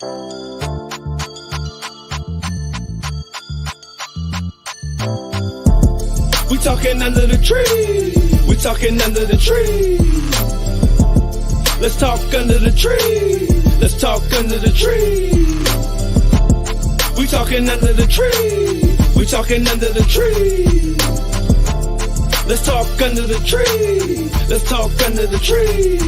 We talking under the tree. We talking under the tree. Let's talk under the tree. Let's talk under the tree. We talking under the tree. We talking under the tree. Let's talk under the tree. Let's talk under the tree.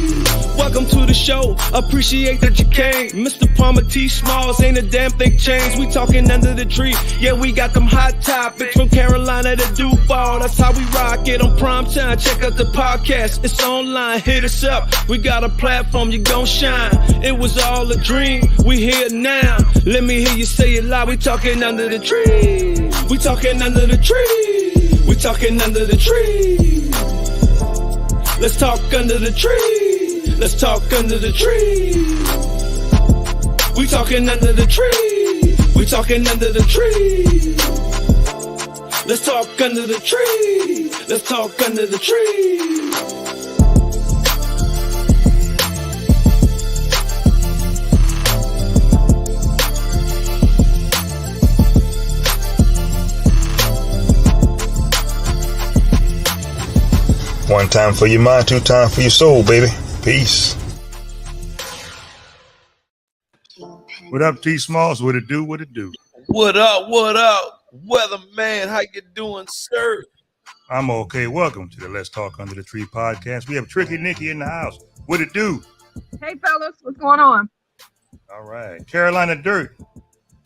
Welcome to the show. Appreciate that you came. Mr. Palmer T. Smalls ain't a damn thing changed. We talking under the tree. Yeah, we got them hot topics from Carolina to Duval. That's how we rock it on prime time. Check out the podcast. It's online. Hit us up. We got a platform. You gon' shine. It was all a dream. We here now. Let me hear you say it loud. We talking under the tree. We talking under the tree. We talking under the tree. Let's talk under the tree. Let's talk under the tree. We talking under the tree. We talking under the tree. Let's talk under the tree. Let's talk under the tree. One time for your mind, two times for your soul, baby. Peace. What up, T Smalls? What it do? What it do? What up? What up? Weatherman, how you doing, sir? I'm okay. Welcome to the Let's Talk Under the Tree podcast. We have Tricky Nikki in the house. What it do? Hey, fellas. What's going on? All right. Carolina Dirt.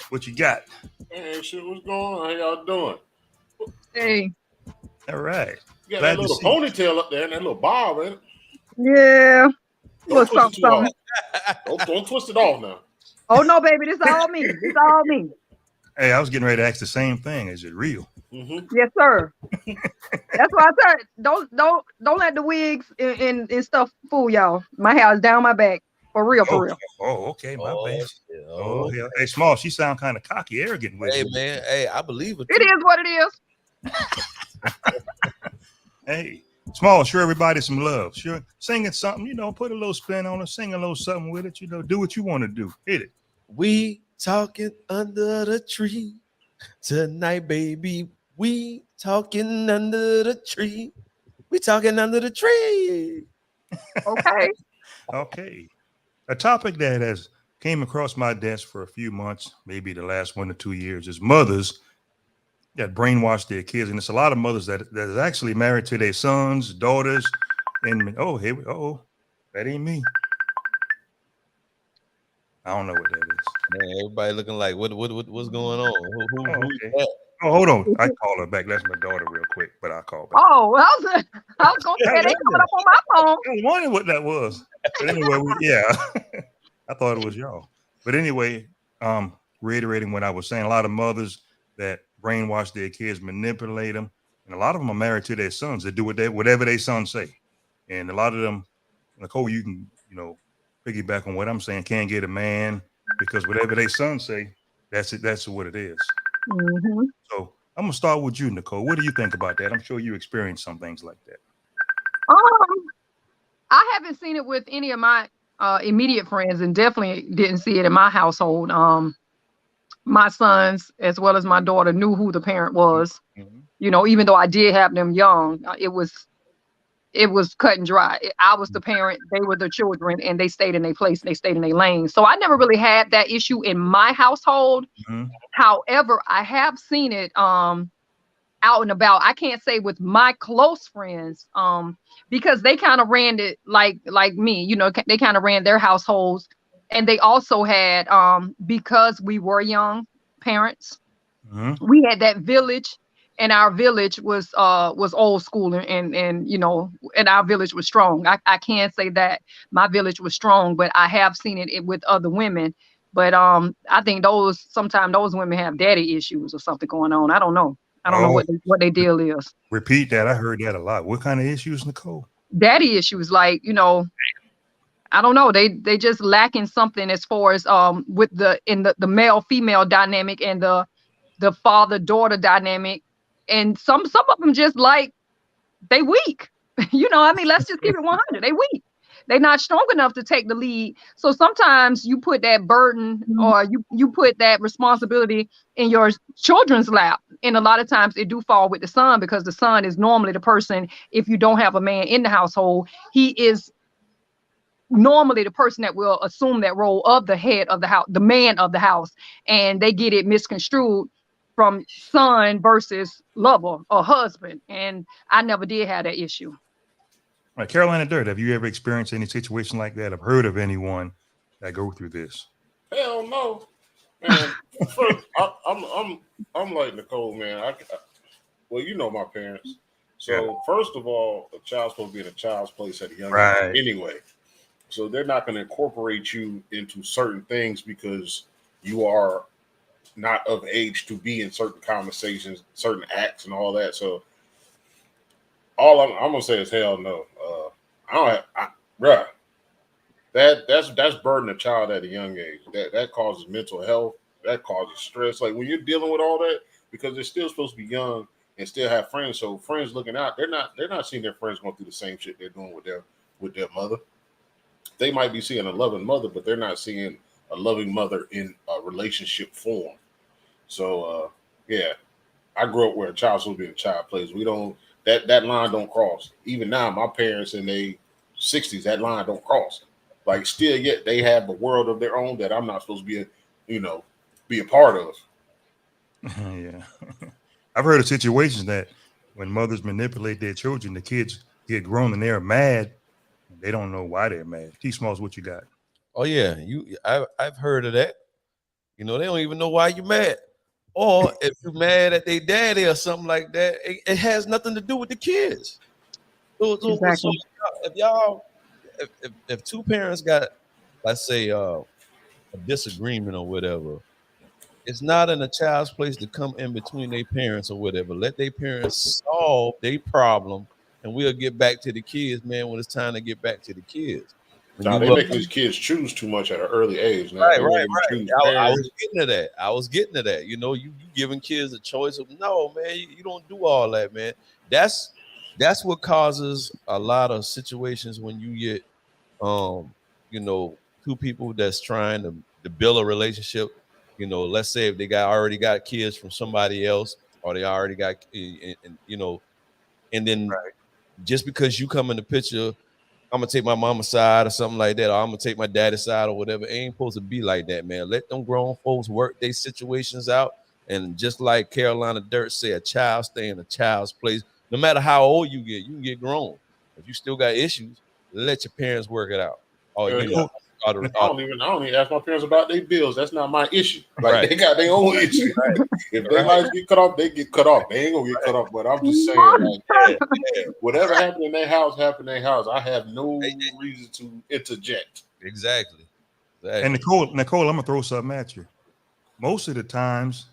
What you got? Hey, shit, what's going on? How y'all doing? Hey. All right. You got Glad that to little see you. ponytail up there and that little bob, ain't it? Yeah. Don't What's twist up, it too fellas? hard. Don't twist it off now. Oh, no, baby. This all me. This all me. Hey, I was getting ready to ask the same thing. Is it real? Mm-hmm. Yes, sir. That's why I said don't let the wigs and stuff fool y'all. My hair is down my back. For real, for real. Oh, okay. My bad. Yeah, Oh, hell. Hey, Small, she sound kind of cocky, arrogant with Hey, it. man. Hey, I believe it. It is what it is. Hey, Small, show everybody some love. Sure, singing something, put a little spin on it, sing a little something with it, do what you want to do. Hit it. We talking under the tree tonight, baby. We talking under the tree. We talking under the tree. Okay. Okay. A topic that has came across my desk for a few months, maybe the last 1 to 2 years, is mothers that brainwash their kids. And it's a lot of mothers that is actually married to their sons, daughters, and that ain't me. I don't know what that is. Man, everybody looking like what's going on? Who Okay. that? Oh, hold on. I call her back. That's my daughter real quick, but I'll call back. Oh, I was going to say, they coming up on my phone. I was wondering what that was. But anyway, yeah, I thought it was y'all. But anyway, reiterating what I was saying, a lot of mothers that brainwash their kids, manipulate them, and a lot of them are married to their sons. They do whatever their sons say. And a lot of them, Nicole, you can, piggyback on what I'm saying, can't get a man because whatever their sons say, that's it. That's what it is. Mm-hmm. So I'm gonna start with you, Nicole. What do you think about that? I'm sure you experienced some things like that. I haven't seen it with any of my immediate friends, and definitely didn't see it in my household. My sons, as well as my daughter, knew who the parent was. Mm-hmm. Even though I did have them young, it was cut and dry. I was the parent, they were the children, and they stayed in their place, they stayed in their lane. So I never really had that issue in my household. Mm-hmm. However, I have seen it out and about. I can't say with my close friends, because they kind of ran it like me, they kind of ran their households. And they also had, because we were young parents, mm-hmm. we had that village. And our village was old school and our village was strong. I can't say that my village was strong, but I have seen it with other women. But I think sometimes those women have daddy issues or something going on. I don't know. I don't know what their deal is. Repeat that. I heard that a lot. What kind of issues, Nicole? Daddy issues, like, I don't know. They just lacking something as far as with the male female dynamic and the father daughter dynamic. And some of them just like they weak, let's just keep it 100. They weak. They're not strong enough to take the lead. So sometimes you put that burden or you put that responsibility in your children's lap. And a lot of times it do fall with the son, because the son is normally the person, if you don't have a man in the household, he is normally the person that will assume that role of the head of the house, the man of the house. And they get it misconstrued from son versus lover or husband. And I never did have that issue. Right, Carolina Dirt, have you ever experienced any situation like that? I've heard of anyone that go through this. Hell no, man. First, I'm like Nicole, man. Well, you know my parents. So first of all, a child's supposed to be in a child's place at a young age anyway. So they're not going to incorporate you into certain things because you are not of age to be in certain conversations, certain acts, and all that. So all I'm gonna say is hell no. That's burdening a child at a young age. That causes mental health. That causes stress. Like when you're dealing with all that, because they're still supposed to be young and still have friends. So friends looking out, they're not seeing their friends going through the same shit they're doing with their mother. They might be seeing a loving mother, but they're not seeing a loving mother in a relationship form. So yeah, I grew up where a child's supposed to be in a child place. We don't that line don't cross. Even now, my parents in their 60s, that line don't cross. Like still yet they have a world of their own that I'm not supposed to be a part of. Yeah. I've heard of situations that when mothers manipulate their children, the kids get grown and they're mad. And they don't know why they're mad. T-Smalls, what you got? Oh yeah, I've heard of that. They don't even know why you're mad. Or if you're mad at their daddy or something like that, it has nothing to do with the kids. So if two parents got, let's say, a disagreement or whatever, it's not in a child's place to come in between their parents or whatever. Let their parents solve their problem, and we'll get back to the kids, man, when it's time to get back to the kids. Now they make these kids choose too much at an early age. Now. Right. I was getting to that. You giving kids a choice of no, man. You don't do all that, man. That's what causes a lot of situations when you get, two people that's trying to build a relationship. Let's say if they already got kids from somebody else, or they already got, and then just because you come in the picture, I'm gonna take my mama's side or something like that, or I'm gonna take my daddy's side or whatever. It ain't supposed to be like that, man. Let them grown folks work their situations out. And just like Carolina Dirt said, a child stay in a child's place. No matter how old you can get grown. If you still got issues, let your parents work it out. I don't even ask my parents about their bills. That's not my issue. Like they got their own issue. If their lights get cut off, they get cut off. They ain't gonna get cut off. But I'm just saying, whatever happened in their house happened in their house. I have no reason to interject. Exactly. And Nicole, I'm gonna throw something at you. Most of the times,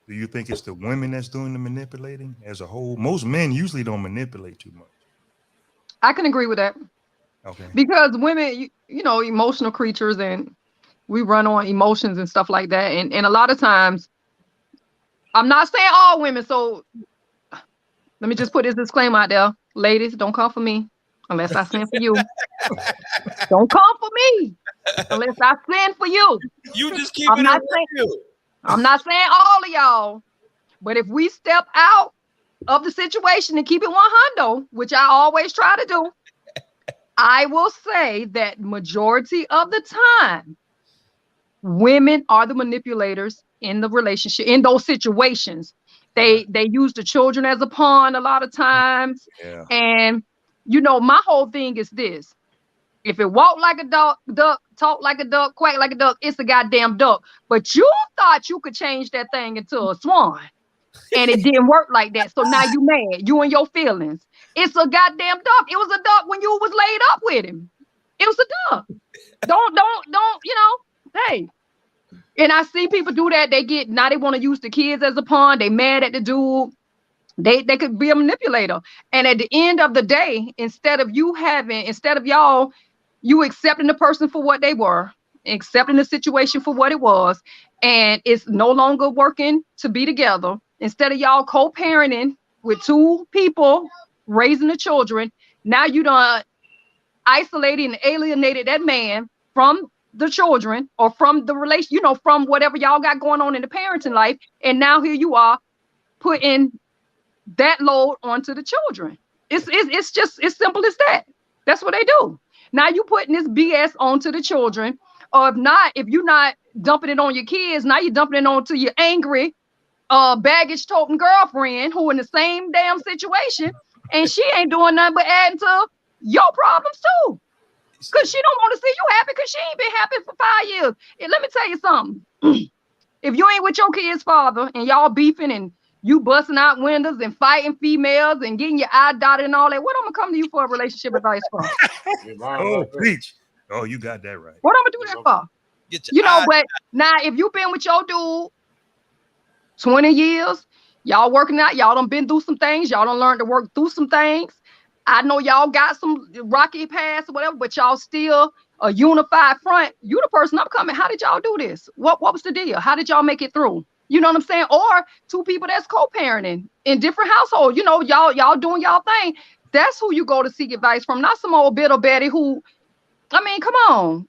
do you think it's the women that's doing the manipulating as a whole? Most men usually don't manipulate too much. I can agree with that. Okay. Because women, emotional creatures, and we run on emotions and stuff like that. And a lot of times, I'm not saying all women. So let me just put this disclaimer out there. Ladies, don't come for me unless I send for you. Don't come for me unless I send for you. You just keep it I'm not saying all of y'all. But if we step out of the situation and keep it 100, which I always try to do, I will say that majority of the time, women are the manipulators in the relationship, in those situations. They use the children as a pawn a lot of times. Yeah. And, my whole thing is this. If it walk like a duck, talk like a duck, quack like a duck, it's a goddamn duck. But you thought you could change that thing into a swan. And it didn't work like that. So now you mad. You and your feelings. It's a goddamn duck. It was a duck when you was laid up with him. It was a duck. Don't, hey. And I see people do that. Now they want to use the kids as a pawn. They mad at the dude. They could be a manipulator. And at the end of the day, instead of y'all, you accepting the person for what they were, accepting the situation for what it was, and it's no longer working to be together. Instead of y'all co-parenting with two people raising the children, now you done isolated and alienated that man from the children or from the relation, you know, from whatever y'all got going on in the parenting life. And now here you are putting that load onto the children. It's just as simple as that. That's what they do. Now you putting this BS onto the children, or if you're not dumping it on your kids, now you're dumping it onto your angry, baggage toting girlfriend who in the same damn situation, and she ain't doing nothing but adding to your problems too. Cause she don't want to see you happy, cause she ain't been happy for 5 years. And let me tell you something. If you ain't with your kid's father and y'all beefing and you busting out windows and fighting females and getting your eye dotted and all that, what I'm gonna come to you for a relationship advice for? Oh, preach. Oh, you got that right. What I'm gonna do that for? You know, but now if you've been with your dude 20 years, y'all working out, y'all done been through some things, y'all done learned to work through some things. I know y'all got some rocky past or whatever, but y'all still a unified front. You the person I'm coming. How did y'all do this? What was the deal? How did y'all make it through? You know what I'm saying? Or two people that's co-parenting in different households. You know, y'all doing y'all thing. That's who you go to seek advice from, not some old bitter Betty who, I mean, come on.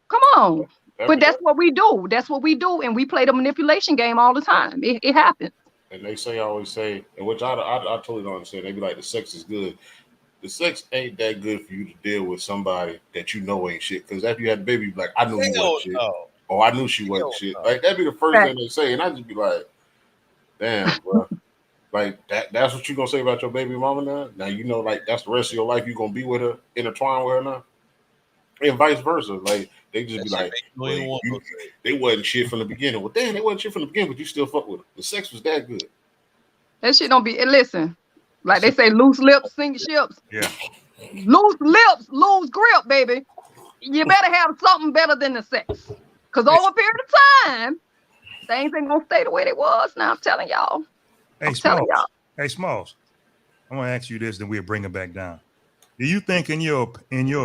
But that's what we do. That's what we do. And we play the manipulation game all the time. It happens. And they always say, and which I totally don't understand. They be like, the sex is good. The sex ain't that good for you to deal with somebody that you know ain't shit. Because after you had the baby, you be like, I knew you wasn't shit. Oh, I knew she wasn't shit. Like, that'd be the first thing they say. And I just be like, damn, bro. Like, that's what you going to say about your baby mama now? Now, you know, like, that's the rest of your life you going to be with her, intertwined with her now? And vice versa. Like, they just be like, they wasn't shit from the beginning. Well, damn, they wasn't shit from the beginning, but you still fuck with her. The sex was that good. That shit don't be, listen. Like they say, loose lips, sink ships. Yeah. Loose lips, lose grip, baby. You better have something better than the sex. Because over a period of time, things ain't going to stay the way they was. Now I'm telling y'all. Hey, Smalls. I'm going to ask you this, then we'll bring it back down. Do you think, in your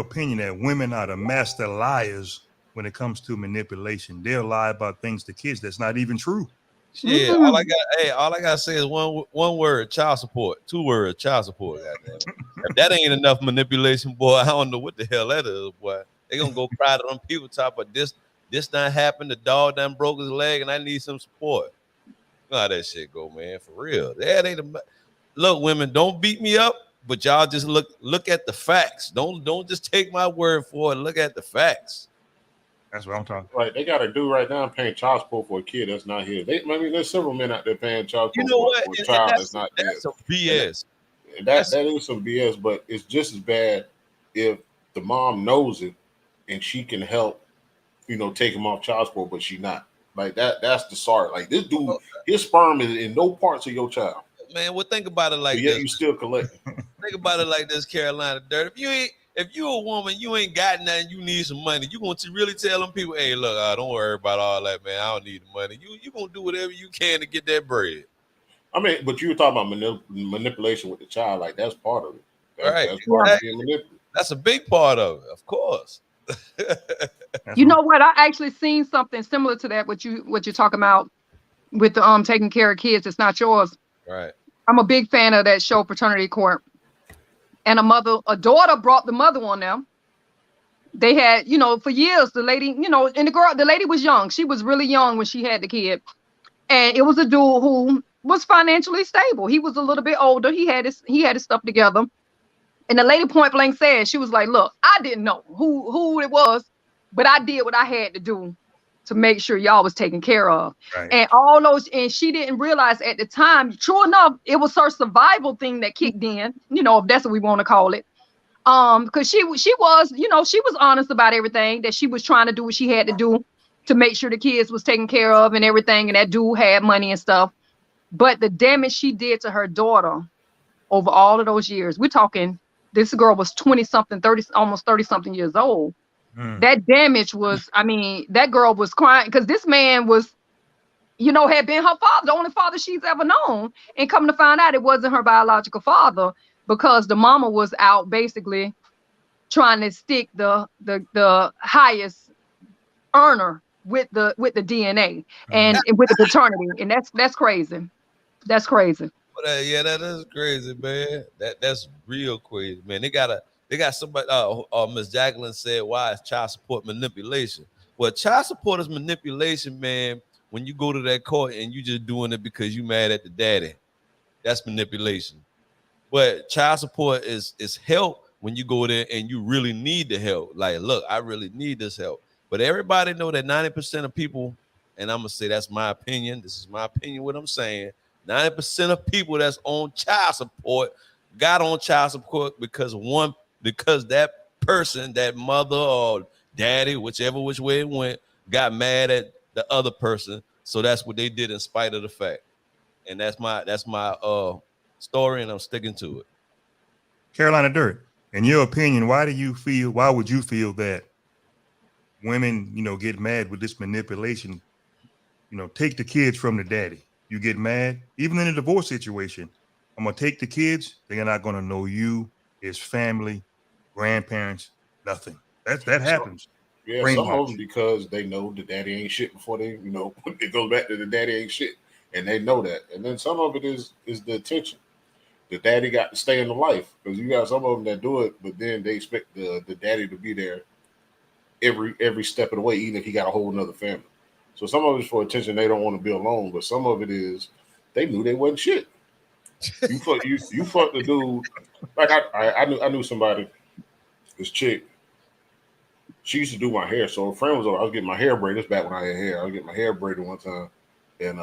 opinion, that women are the master liars when it comes to manipulation? They'll lie about things to kids that's not even true. Yeah, all I gotta say is one word: child support. 2 words: child support. Goddamn. If that ain't enough manipulation, boy, I don't know what the hell that is, boy. They gonna go cry to them people top of this done happened. The dog done broke his leg, and I need some support. You know how that shit go, man. For real. That ain't look, women, don't beat me up, but y'all just look at the facts. Don't just take my word for it. Look at the facts. That's what I'm talking about. Right, they got a dude right now paying child support for a kid that's not here. I mean, there's several men out there paying child support for a child that's not there. That's some BS. That is some BS, but it's just as bad if the mom knows it and she can help, you know, take him off child support, but she not. Like that's the sorry. Like this dude, his sperm is in no parts of your child. Man, well, think about it like this. Yeah, this. you still collecting. Think about it like this, Carolina Dirt. If you a woman, you ain't got nothing, you need some money. You going to really tell them people, hey, look, don't worry about all that, man. I don't need the money. You gonna do whatever you can to get that bread. I mean, but you were talking about manipulation with the child, like that's part of it. That's part of being manipulated. That's a big part of it, of course. You know what? I actually seen something similar to that. What you're talking about with the taking care of kids. It's not yours. Right. I'm a big fan of that show, Paternity Court. And a daughter brought the mother on them. They had, you know, for years, the lady, you know, and the lady was young. She was really young when she had the kid. And it was a dude who was financially stable. He was a little bit older. He had his stuff together. And the lady point blank said, she was like, look, I didn't know who it was, but I did what I had to do to make sure y'all was taken care of. Right. And she didn't realize at the time, true enough, it was her survival thing that kicked in, you know, if that's what we want to call it. Because she was, you know, she was honest about everything, that she was trying to do what she had to do to make sure the kids was taken care of and everything. And that dude had money and stuff. But the damage she did to her daughter over all of those years, we're talking, this girl was 20-something, 30, almost 30-something years old. That damage was, I mean, that girl was crying because this man was, you know, had been her father, the only father she's ever known. And coming to find out it wasn't her biological father because the mama was out basically trying to stick the highest earner with the DNA and with the paternity. And that's crazy. That's crazy. Yeah, that is crazy, man. That's real crazy, man. They gotta They got somebody. Miss Jacqueline said, "Why is child support manipulation?" Well, child support is manipulation, man. When you go to that court and you just doing it because you mad at the daddy, that's manipulation. But child support is help when you go there and you really need the help. Like, look, I really need this help. But everybody know that 90% of people, and I'm gonna say that's my opinion. This is my opinion. What I'm saying, 90% of people that's on child support got on child support because that person, that mother or daddy, which way it went, got mad at the other person. So that's what they did in spite of the fact. And that's my story, and I'm sticking to it. Carolina Dirt, in your opinion, why would you feel that women, get mad with this manipulation? Take the kids from the daddy. You get mad, even in a divorce situation. I'm gonna take the kids. They're not gonna know you, his family, grandparents, nothing. That happens. Yeah, some of them because they know the daddy ain't shit before they, it goes back to the daddy ain't shit, and they know that. And then some of it is the attention. The daddy got to stay in the life, because you got some of them that do it, but then they expect the daddy to be there every step of the way, even if he got a whole nother family. So some of it's for attention. They don't want to be alone, but some of it is they knew they wasn't shit. You fucked the dude. Like I knew somebody, this chick. She used to do my hair. So a friend was over. I was getting my hair braided. This back when I had hair. I was getting my hair braided one time, and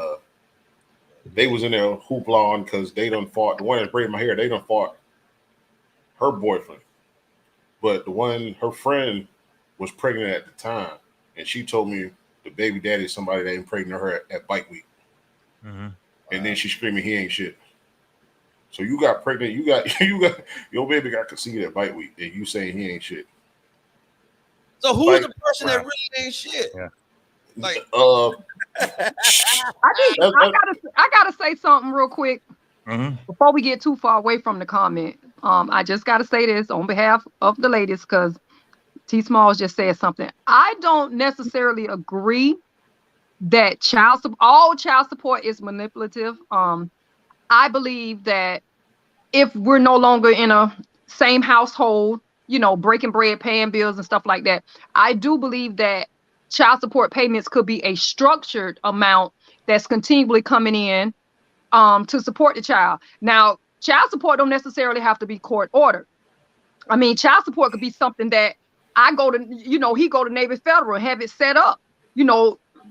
they was in there hoopla because they done fought. The one that braided my hair, they done fought her boyfriend. But her friend was pregnant at the time, and she told me the baby daddy is somebody that impregnated her at Bike Week. Mm-hmm. And then she screaming, he ain't shit. So you got pregnant, you got your baby got conceived at Bike Week, and you saying he ain't shit. So who's the person that really ain't shit? Yeah. Like, I gotta say something real quick before we get too far away from the comment. I just gotta say this on behalf of the ladies, because T Smalls just said something. I don't necessarily agree that all child support is manipulative. I believe that if we're no longer in a same household, breaking bread, paying bills and stuff like that, I do believe that child support payments could be a structured amount that's continually coming in to support the child. Now, child support don't necessarily have to be court ordered. I mean, child support could be something that I go to, he go to Navy Federal and have it set up,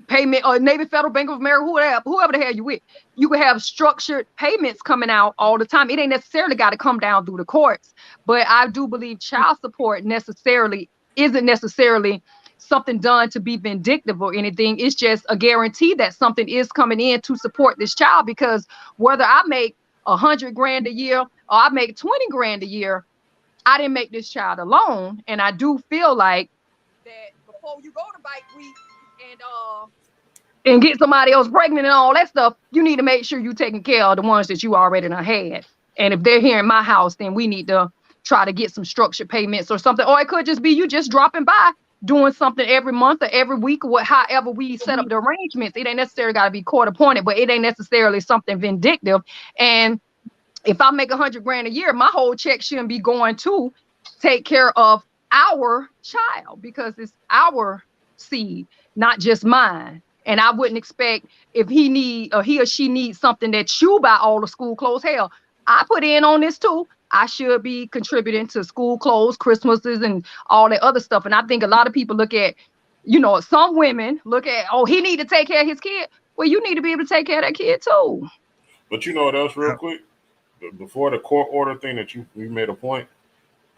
payment, or Navy Federal, Bank of America, whoever the hell you with. You could have structured payments coming out all the time. It ain't necessarily got to come down through the courts, but I do believe child support isn't necessarily something done to be vindictive or anything. It's just a guarantee that something is coming in to support this child, because whether I make $100,000 a year or I make $20,000 a year, I didn't make this child alone. And I do feel like that before you go to Bike Week and get somebody else pregnant and all that stuff, you need to make sure you're taking care of the ones that you already done had. And if they're here in my house, then we need to try to get some structured payments or something. Or it could just be you just dropping by, doing something every month or every week, or however we set up the arrangements. It ain't necessarily got to be court appointed, but it ain't necessarily something vindictive. And if I make $100,000 a year, my whole check shouldn't be going to take care of our child, because it's our seed, not just mine. And I wouldn't expect, if he or she needs something, that you buy all the school clothes. Hell, I put in on this too. I should be contributing to school clothes, Christmases, and all that other stuff. And I think a lot of people look at, some women look at, he need to take care of his kid. Well, you need to be able to take care of that kid too. But you know what else, real quick? Before the court order thing that you made a point,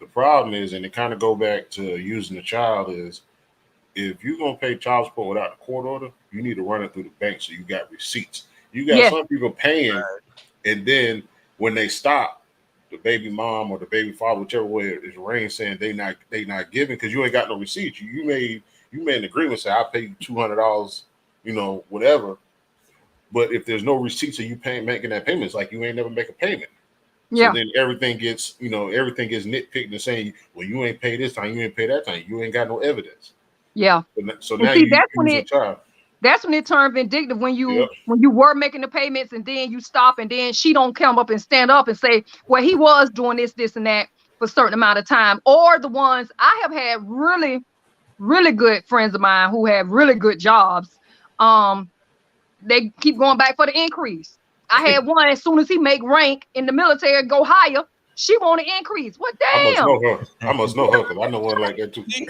the problem is, and it kind of go back to using the child, is if you're going to pay child support without a court order, you need to run it through the bank so you got receipts. You got some people paying, and then when they stop, the baby mom or the baby father, whichever way is arranged, saying they not giving because you ain't got no receipts. You made an agreement, say I pay you $200, whatever. But if there's no receipts and you making that payment, it's like you ain't never make a payment. Yeah. So then everything gets nitpicked and saying, well, you ain't pay this time, you ain't pay that time, you ain't got no evidence. Yeah. So now you that's when it turned vindictive, when you were making the payments and then you stop, and then she don't come up and stand up and say, well, he was doing this, and that. for a certain amount of time, or the ones I have had really, really good friends of mine who have really good jobs. They keep going back for the increase. I had one, as soon as he make rank in the military, go higher, she want to increase. What damn? I must know her because I know one like that too. See,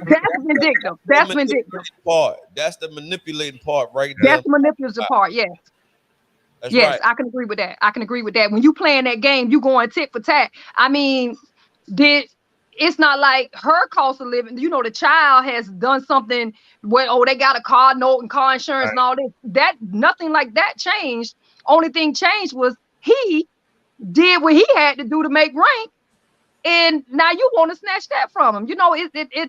that's vindictive. That's vindictive. Part. That's the manipulating part right there. That's the manipulative part. Yes. That's yes, right. I can agree with that. I can agree with that. When you playing that game, you going tit for tat. I mean, it's not like her cost of living. You know, the child has done something where, they got a car note and car insurance and all this. That nothing like that changed. Only thing changed was he did what he had to do to make rank, and now you want to snatch that from him. You know,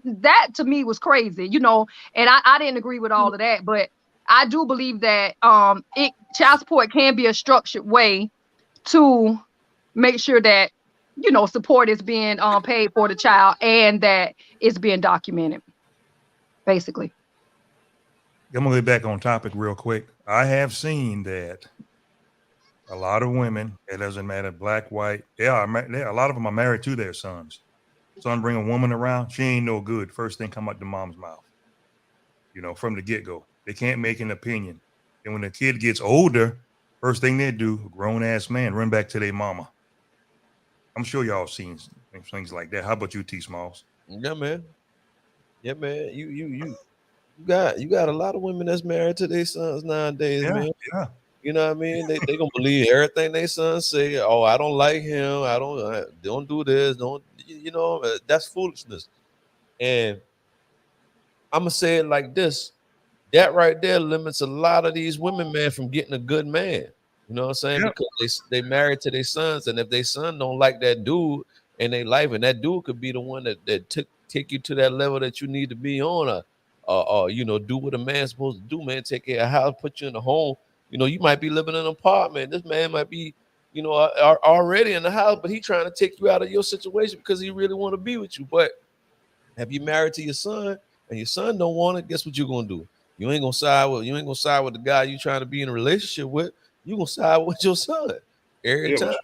that to me was crazy. You know, and I didn't agree with all of that, but I do believe that child support can be a structured way to make sure that, you know, support is being paid for the child and that it's being documented, basically. I'm gonna get back on topic real quick. I have seen that a lot of women, it doesn't matter, black, white, a lot of them are married to their sons. Son bring a woman around, she ain't no good. First thing come out the mom's mouth, you know, from the get-go. They can't make an opinion. And when the kid gets older, first thing they do, a grown-ass man, run back to their mama. I'm sure y'all seen things like that. How about you, T. Smalls? Yeah, man. Yeah, man. You got a lot of women that's married to their sons nowadays, man. Yeah. You know what I mean? They gonna believe everything their sons say. Oh, I don't like him. Don't do this. Don't, you know? That's foolishness. And I'm gonna say it like this: that right there limits a lot of these women, man, from getting a good man. You know what I'm saying? Yeah. Because they married to their sons, and if their son don't like that dude in their life, and that dude could be the one that take you to that level that you need to be on, or you know, do what a man's supposed to do, man. Take care of a house, put you in a home. You know, you might be living in an apartment. This man might be, you know, already in the house, but he trying to take you out of your situation because he really want to be with you. But if you married to your son and your son don't want it, guess what you're gonna do? You ain't gonna side with the guy you trying to be in a relationship with. You gonna side with your son every time.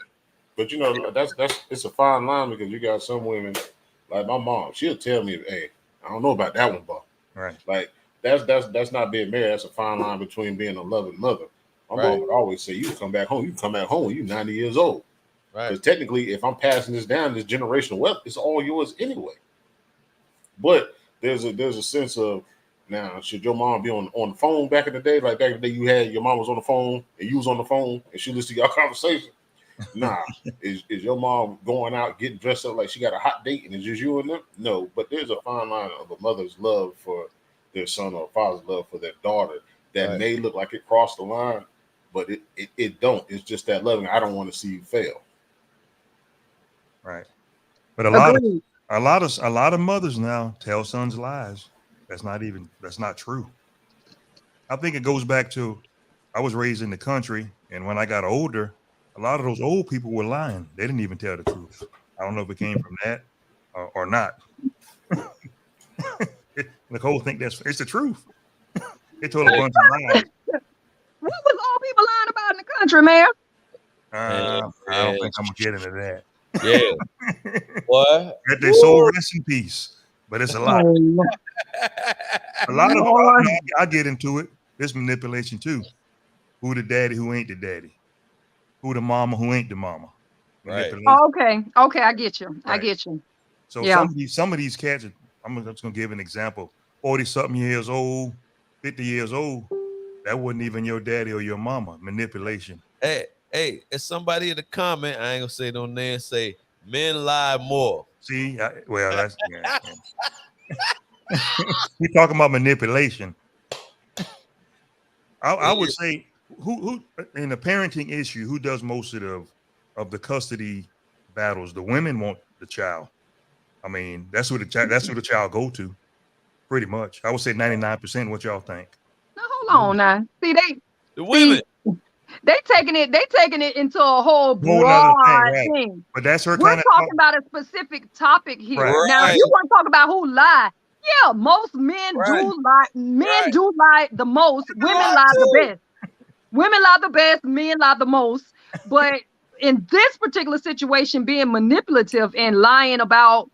But you know, that's it's a fine line because you got some women like my mom. She'll tell me, "Hey, I don't know about that one, Bob." Right. Like that's not being married. That's a fine line between being a loving mother. My mom would always say, "You can come back home. You can come back home when you're 90 years old." Right. Because technically, if I'm passing this down, this generational wealth, it's all yours anyway. But there's a sense of, now, should your mom be on the phone back in the day? Like back in the day, you had your mom was on the phone and you was on the phone and she listened to your conversation. Nah, is your mom going out getting dressed up like she got a hot date and it's just you and them? No, but there's a fine line of a mother's love for their son or a father's love for their daughter that may look like it crossed the line, but it don't. It's just that loving. I don't want to see you fail. Right. But a lot of mothers now tell sons lies. That's not true. I think it goes back to, I was raised in the country, and when I got older, a lot of those old people were lying. They didn't even tell the truth. I don't know if it came from that or not. Nicole think it's the truth. They told a bunch of lies. What was old people lying about in the country, man? I don't think I'm gonna get into that. Yeah. What? That they soul rest in peace. But it's a lot. A lot of I get into it. There's manipulation too. Who the daddy, who ain't the daddy? Who the mama, who ain't the mama? Right. Okay, I get you. Right. I get you. So some of these cats, I'm just gonna give an example. 40-something years old, 50 years old. That wasn't even your daddy or your mama. Manipulation. Hey, it's somebody in the comment, I ain't gonna say no name, say men lie more. See, that's we're talking about manipulation. I would say who in the parenting issue, who does most of the custody battles? The women want the child. I mean, that's who the child go to, pretty much. I would say 99%. What y'all think? Now hold on now. See, the women. They taking it into a whole broad thing. But that's her kind of talking about a specific topic here. Right. Now, if you want to talk about who lie, yeah, most men do lie. Men do lie the most. Women lie the best. Women lie the best. Men lie the most. But in this particular situation, being manipulative and lying about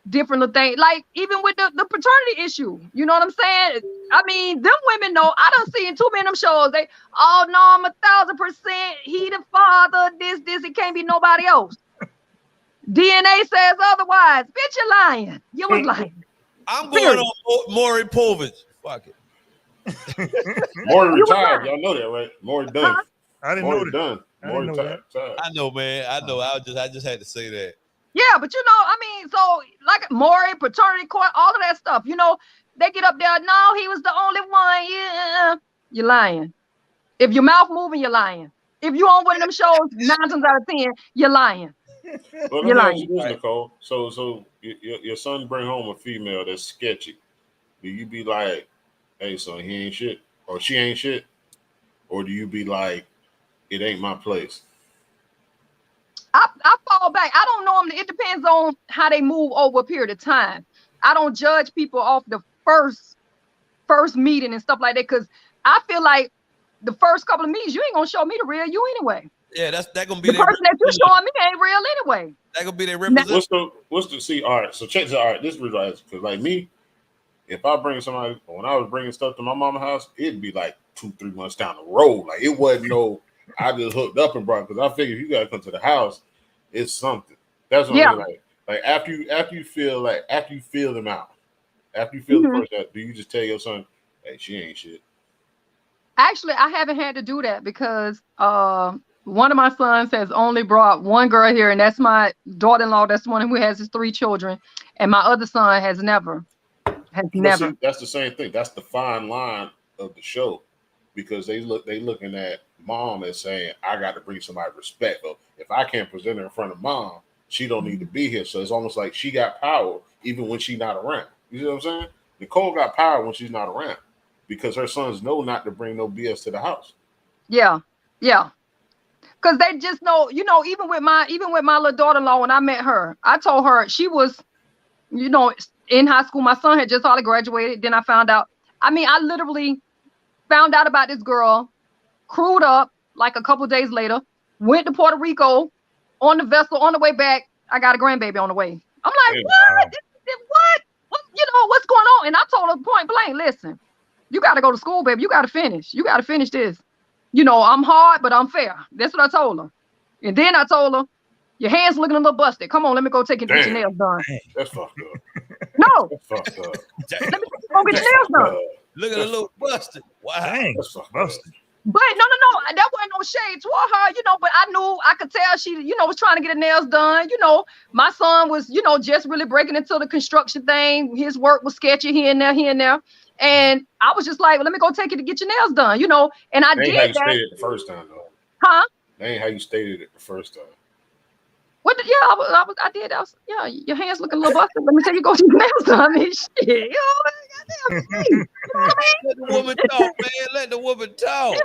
different things, like even with the paternity issue, you know what I'm saying? I mean, them women know. I done seen too many of them shows. They, oh no, I'm 1,000%. He the father. This. It can't be nobody else. DNA says otherwise. Bitch, you're lying. You was lying. I'm going on Maury Povich. Fuck it. Maury retired. Y'all know that, right? Maury done. I didn't Maury know done. that. Maury I didn't know retired. I know, man. I know. I just had to say that. Yeah, but you know, I mean, so like Maury, paternity court, all of that stuff, you know, they get up there. No, he was the only one. Yeah, you're lying. If your mouth moving, you're lying. If you on one of them shows, 9 times out of 10, you're lying. Well, let me ask you this, Nicole. So your son bring home a female that's sketchy. Do you be like, hey, son, he ain't shit, or she ain't shit, or do you be like, it ain't my place? I fall back. I don't know them. It depends on how they move over a period of time. I don't judge people off the first meeting and stuff like that, because I feel like the first couple of meetings, you ain't gonna show me the real you anyway. Yeah, that gonna be the person that you're showing me ain't real anyway. That gonna be their representation. What's the see? All right, so check this out. All right, this is because like me, if I bring somebody, when I was bringing stuff to my mama's house, it'd be like 2-3 months down the road. Like it wasn't no. I just hooked up and brought, because I figured if you gotta come to the house, it's something. That's what I mean. Like after you feel them out, after you feel the first out, do you just tell your son, hey, she ain't shit? Actually, I haven't had to do that, because one of my sons has only brought one girl here, and that's my daughter-in-law. That's the one who has his 3 children, and my other son has never. See, that's the same thing. That's the fine line of the show, because they looking at mom as saying, I got to bring somebody respect. But if I can't present her in front of mom, she don't need to be here. So it's almost like she got power even when she's not around. You see what I'm saying? Nicole got power when she's not around, because her sons know not to bring no BS to the house. Yeah. Because they just know, you know, even with my little daughter-in-law, when I met her, I told her she was, you know, in high school. My son had just hardly graduated. Then I found out. I mean, I literally found out about this girl, crewed up like a couple of days later, went to Puerto Rico on the vessel. On the way back, I got a grandbaby on the way. I'm like, what? What? You know, what's going on? And I told her point blank, listen, you got to go to school, baby. You got to finish. You got to finish this. You know, I'm hard, but I'm fair. That's what I told her. And then I told her, your hands looking a little busted. Come on, let me go take you to get your nails done. That's fucked up. No. That's fucked up. Let me go get your nails done. Look at a little busted. Wow. Dang, That's fucked busted. But no, that wasn't no shade toward her, you know, but I could tell she, you know, was trying to get her nails done. You know, my son was, you know, just really breaking into the construction thing. His work was sketchy here and there. And I was just like, well, let me go take you to get your nails done, you know, and I did that. How you stated it the first time, though. Huh? That ain't how you stated it the first time. What? I did. Yeah, your hands looking a little busted. Let me take you go to your nails done. I mean, shit, you know, goddamn, you know what I mean? Let the woman talk, man. Let the woman talk.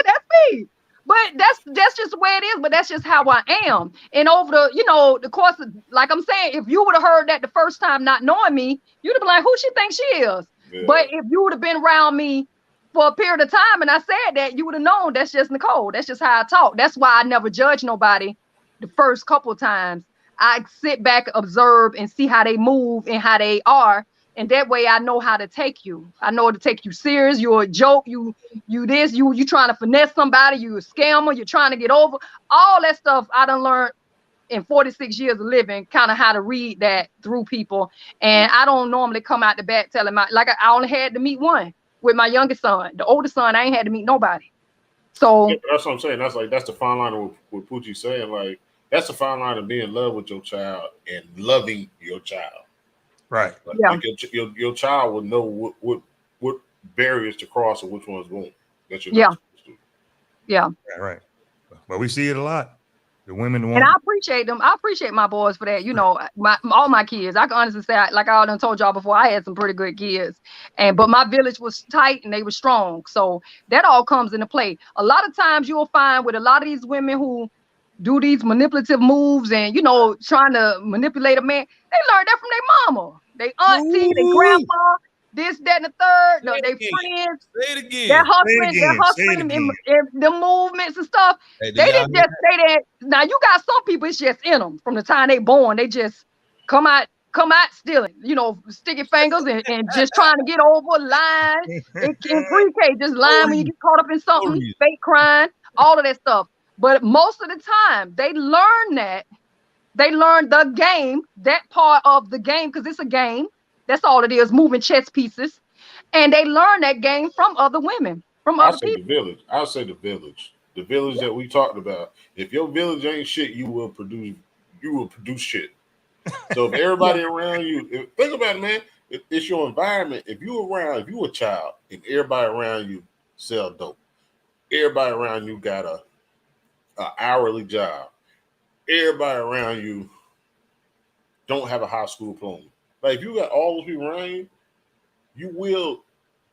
That's me. But that's just the way it is. But that's just how I am. And over the course of, like I'm saying, if you would have heard that the first time, not knowing me, you'd have been like, who she thinks she is? Yeah. But if you would have been around me for a period of time and I said that, you would have known that's just Nicole. That's just how I talk. That's why I never judge nobody the first couple of times. I sit back, observe, and see how they move and how they are. And that way I know how to take you. I know to take you serious. You're a joke. You trying to finesse somebody. You a scammer. You're trying to get over. All that stuff I done learned in 46 years of living, kind of how to read that through people. And I don't normally come out the back telling I only had to meet one with my youngest son. The oldest son, I ain't had to meet nobody. So yeah, that's what I'm saying. That's the fine line with Poochie saying, like, that's the fine line of being in love with your child and loving your child. Right. Like your child will know what barriers to cross and which ones won't. That you're not supposed to. Yeah, right. But we see it a lot. The women want. And I appreciate them. I appreciate my boys for that. You know, all my kids. I can honestly say, like I done told y'all before, I had some pretty good kids. But my village was tight and they were strong. So that all comes into play. A lot of times you will find with a lot of these women who do these manipulative moves and, you know, trying to manipulate a man, they learned that from their mama, their auntie, their grandpa. this, that, and the third. No, Say it they again. friends. Say it again. They're again. hustling in the movements and stuff. Hey, They didn't just say that. Now you got some people, it's just in them from the time they born. They just come out stealing, sticky fingers and just trying to get over line in pre-K, just lying when you get caught up in something, fake crying, all of that stuff. But most of the time, they learn that. They learn the game, that part of the game, because it's a game. That's all it is, moving chess pieces. And they learn that game from other women, from other people. I'll say the village. The village that we talked about. If your village ain't shit, you will produce shit. So if everybody around you, think about it, man. It's your environment. If you a child, and everybody around you sell dope, everybody around you got a hourly job, everybody around you don't have a high school diploma. Like if you got all those people around you, you will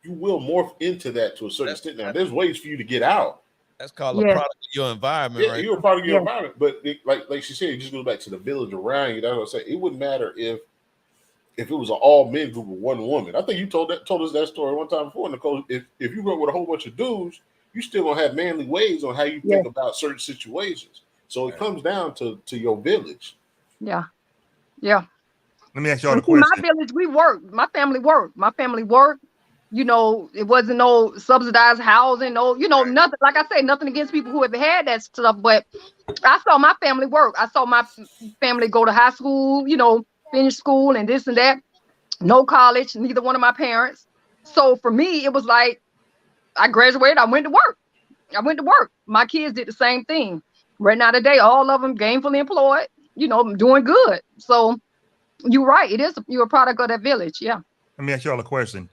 morph into that to a certain extent. Now, there's ways for you to get out. That's called a product of your environment, right? You're a product of your environment. But like she said, it just goes back to the village around you. That's what I say. It wouldn't matter if it was an all men group with one woman. I think you told us that story one time before, Nicole. If you grew up with a whole bunch of dudes, you still gonna have manly ways on how you think about certain situations. So it comes down to your village. Yeah. Let me ask y'all a question. My village, we worked. My family worked. It wasn't no subsidized housing, nothing. Like I say, nothing against people who have had that stuff, but I saw my family work. I saw my family go to high school, finish school and this and that. No college, neither one of my parents. So for me, it was like I graduated, I went to work. My kids did the same thing. Right now today, all of them gainfully employed, doing good. So you're right. You're a product of that village. Yeah. Let me ask y'all a question.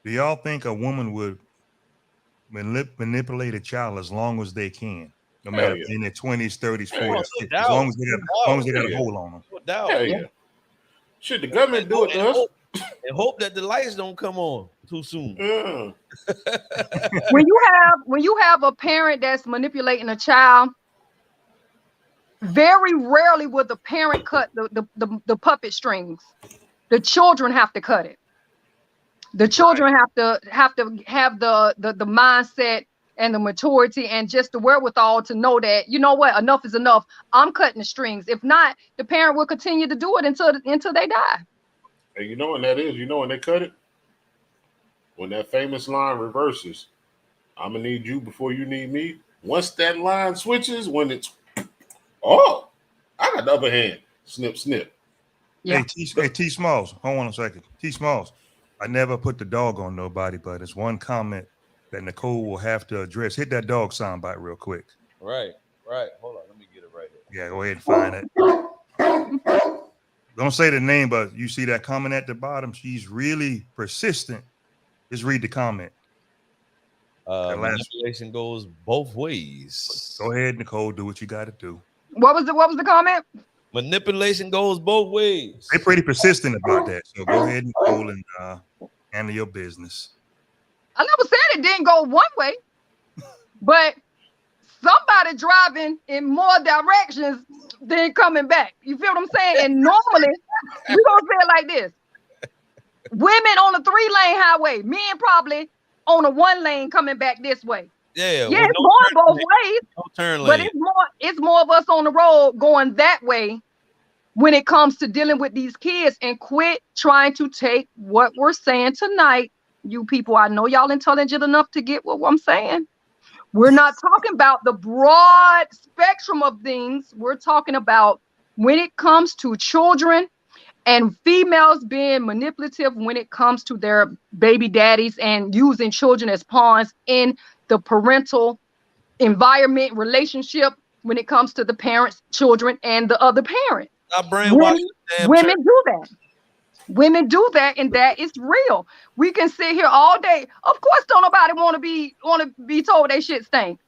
Do y'all think a woman would manipulate a child as long as they can, no matter in their 20s, 30s, 40s, as long as they got a hold on them? No doubt. Should the government do it to us? And hope that the lights don't come on too soon. Yeah. when you have a parent that's manipulating a child, very rarely will the parent cut the puppet strings. The children have to cut it. The children have to have the mindset and the maturity and just the wherewithal to know that, enough is enough. I'm cutting the strings. If not, the parent will continue to do it until they die. And you know when that is? You know when they cut it? When that famous line reverses, I'm going to need you before you need me. Once that line switches, when it's, I got the upper hand. Snip, snip. Yeah. Hey, T Smalls, hold on a second. T Smalls, I never put the dog on nobody, but it's one comment that Nicole will have to address. Hit that dog soundbite real quick. Right. Hold on, let me get it right here. Yeah, go ahead and find it. Don't say the name, but you see that comment at the bottom? She's really persistent. Just read the comment. Manipulation goes both ways. Go ahead, Nicole. Do what you got to do. What was the comment? Manipulation goes both ways. They're pretty persistent about that. So go ahead, Nicole, and handle your business. I never said it didn't go one way, but somebody driving in more directions than coming back. You feel what I'm saying? And normally, we're going to say it like this. Women on a 3-lane highway, men probably on a 1-lane coming back this way. Yeah, it's going both ways. No turn lane. But it's more of us on the road going that way when it comes to dealing with these kids, and quit trying to take what we're saying tonight. You people, I know y'all intelligent enough to get what I'm saying. We're not talking about the broad spectrum of things. We're talking about when it comes to children and females being manipulative when it comes to their baby daddies and using children as pawns in the parental environment relationship when it comes to the parents, children, and the other parent. Women do that. Women do that, and that is real. We can sit here all day. Of course, don't nobody want to be told they shit stink,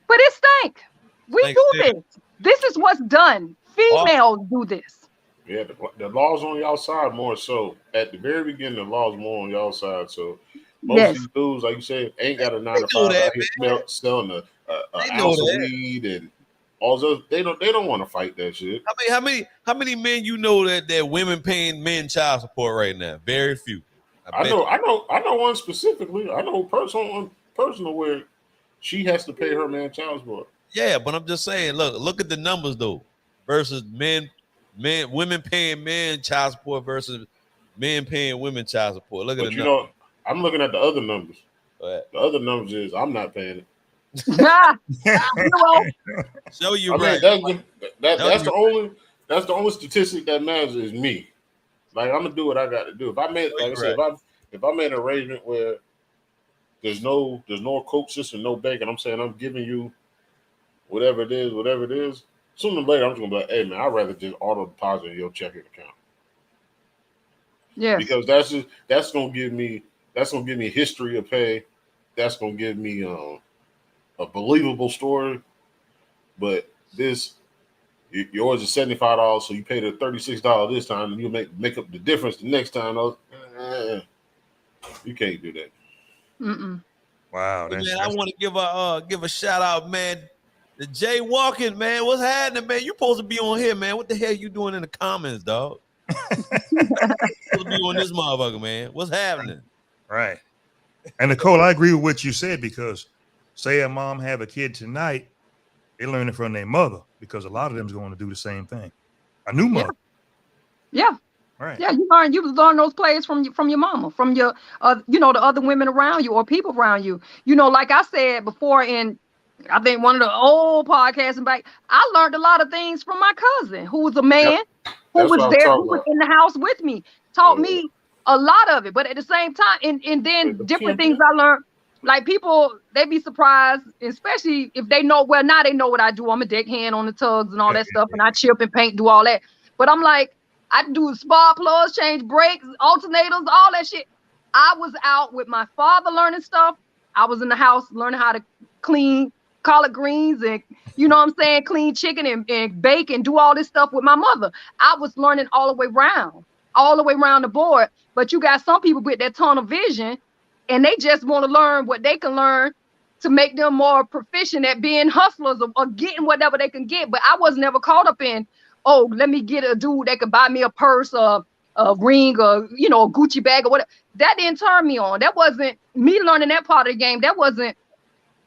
but it stink. We do this. This is what's done. Females do this. Yeah, the law's on y'all side more so. At the very beginning, the law's more on y'all side. So most of these dudes, like you said, ain't got a 9 to 5 out here selling an ounce of weed and all those. They don't want to fight that shit. How many men you know that women paying men child support right now? Very few. I know one specifically. I know personal where she has to pay her man child support. Yeah, but I'm just saying, look at the numbers though, versus women paying men child support versus men paying women child support. Look at But you know, I'm looking at the other numbers. The other numbers is I'm not paying it. Show you I right. mean, that's the only statistic that matters is me. Like I'm gonna do what I got to do. If I made, like I said, if I made an arrangement where there's no coach system, no bank, and I'm saying I'm giving you whatever it is, sooner or later I'm just gonna be like, hey man, I'd rather just auto deposit in your checking account. Yeah. Because that's gonna give me history of pay. That's gonna give me a believable story. But this yours is $75, so you pay the $36 this time, and you make up the difference the next time. You can't do that. Wow, man, I want to give a shout out, man. The Jay Walking, man. What's happening, man? You supposed to be on here, man. What the hell you doing in the comments, dog? Supposed to be on this motherfucker, man. What's happening? Right. And Nicole, I agree with what you said, because say a mom have a kid tonight, they learn it from their mother, because a lot of them is going to do the same thing. A new mother. Yeah. Right. Yeah, you learn those plays from your mama, from your the other women around you or people around you. You know, like I said before in I think one of the old podcasts and back, I learned a lot of things from my cousin who was a man who was there, who was in the house with me, taught me a lot of it. But at the same time, and then different things I learned, like people, they be surprised, especially if they know, well, now they know what I do. I'm a deckhand on the tugs and all that stuff, and I chip and paint, do all that. But I'm like, I do spark plugs, change brakes, alternators, all that shit. I was out with my father learning stuff. I was in the house learning how to clean collard greens and, you know what I'm saying, clean chicken and bake and do all this stuff with my mother. I was learning all the way around the board. But you got some people with that tunnel vision, and they just want to learn what they can learn to make them more proficient at being hustlers or getting whatever they can get. But I was never caught up in, oh, let me get a dude that can buy me a purse or a ring or, a Gucci bag or whatever. That didn't turn me on. That wasn't me learning that part of the game. That wasn't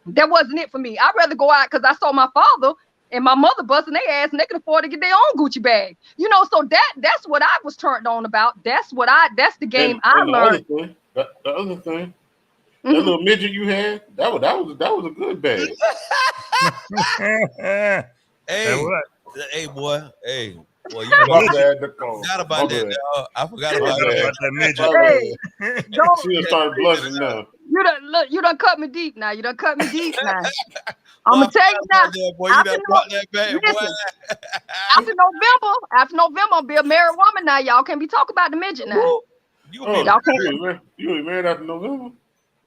it for me. I'd rather go out because I saw my father and my mother busting their ass and they could afford to get their own Gucci bag. So that's what I was turned on about. That's the game I learned. The other thing, that little midget you had, that was a good bag. Hey, boy, you forgot about that. I forgot about that midget. Hey, she started blushing now. You done cut me deep now. I'm gonna tell you now. After November, I'll be a married woman now. Y'all can't be talking about the midget now. You ain't married after November?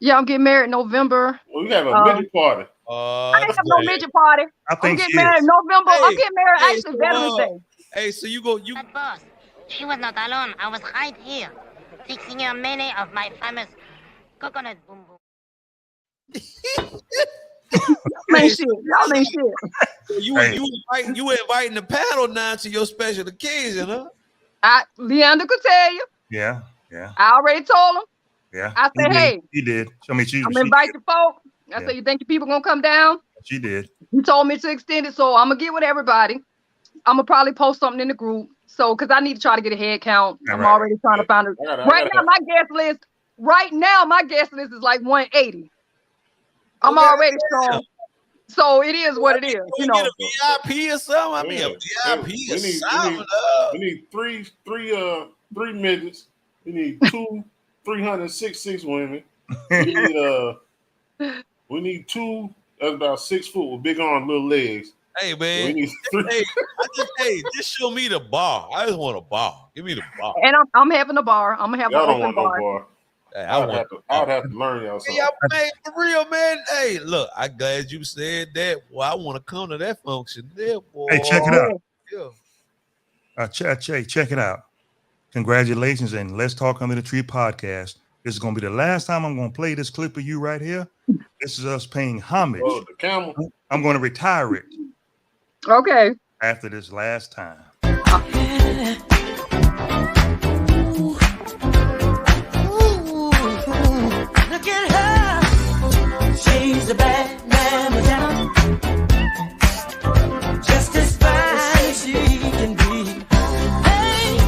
Yeah, I'm getting married in November. Well, we have a midget party. I ain't have no midget party. I'm getting married in November. I'm getting married actually Veterans Day. Hey, so you go. But boss, she was not alone. I was right here, fixing her many of my famous coconut boom boom. Y'all ain't shit. You inviting the panel now to your special occasion, huh? Leander could tell you. Yeah. I already told him. Yeah. I said, hey. He did. I'm invite the folk. I said, you think your people gonna come down? She did. He told me to extend it, so I'm gonna get with everybody. I'm gonna probably post something in the group. So, because I need to try to get a head count. I'm already trying to find it. Right now, my guest list is like 180. I'm already strong. So it is what it is. Get a VIP or something. I mean, a VIP or something. We need three midgets. We need 366 women. We need two that's about 6 foot with big arms, little legs. Hey man, just show me the bar. I just want a bar. Give me the bar. And I'm having a bar. I'm gonna have an open bar. No bar. Hey, I would have to learn y'all something. Hey, for real, man. Hey, look, I'm glad you said that. Well, I want to come to that function there, boy. Hey, check it out. Yeah. Check it out. Congratulations, and Let's Talk Under the Tree podcast. This is going to be the last time I'm going to play this clip of you right here. This is us paying homage. Oh, the camel. I'm going to retire it. Okay. After this last time. She's a bad mamma jamma, just as fine as she can be. Hey,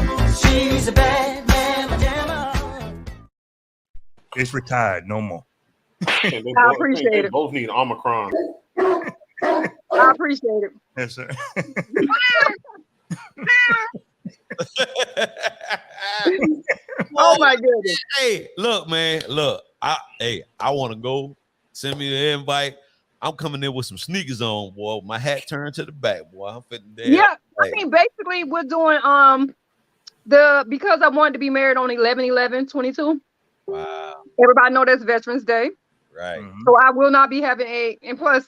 she's a bad mamma jamma. It's retired, no more. They appreciate it. both need Omicron. I appreciate it. Yes, sir. Oh my goodness. Hey, look, man, look. I want to go. Send me an invite. I'm coming in with some sneakers on, boy. My hat turned to the back, boy. I'm fitting there. Yeah, I mean, basically, we're doing because I wanted to be married on 11/11/22. Wow. Everybody know that's Veterans Day, Right. so I will not be having and plus,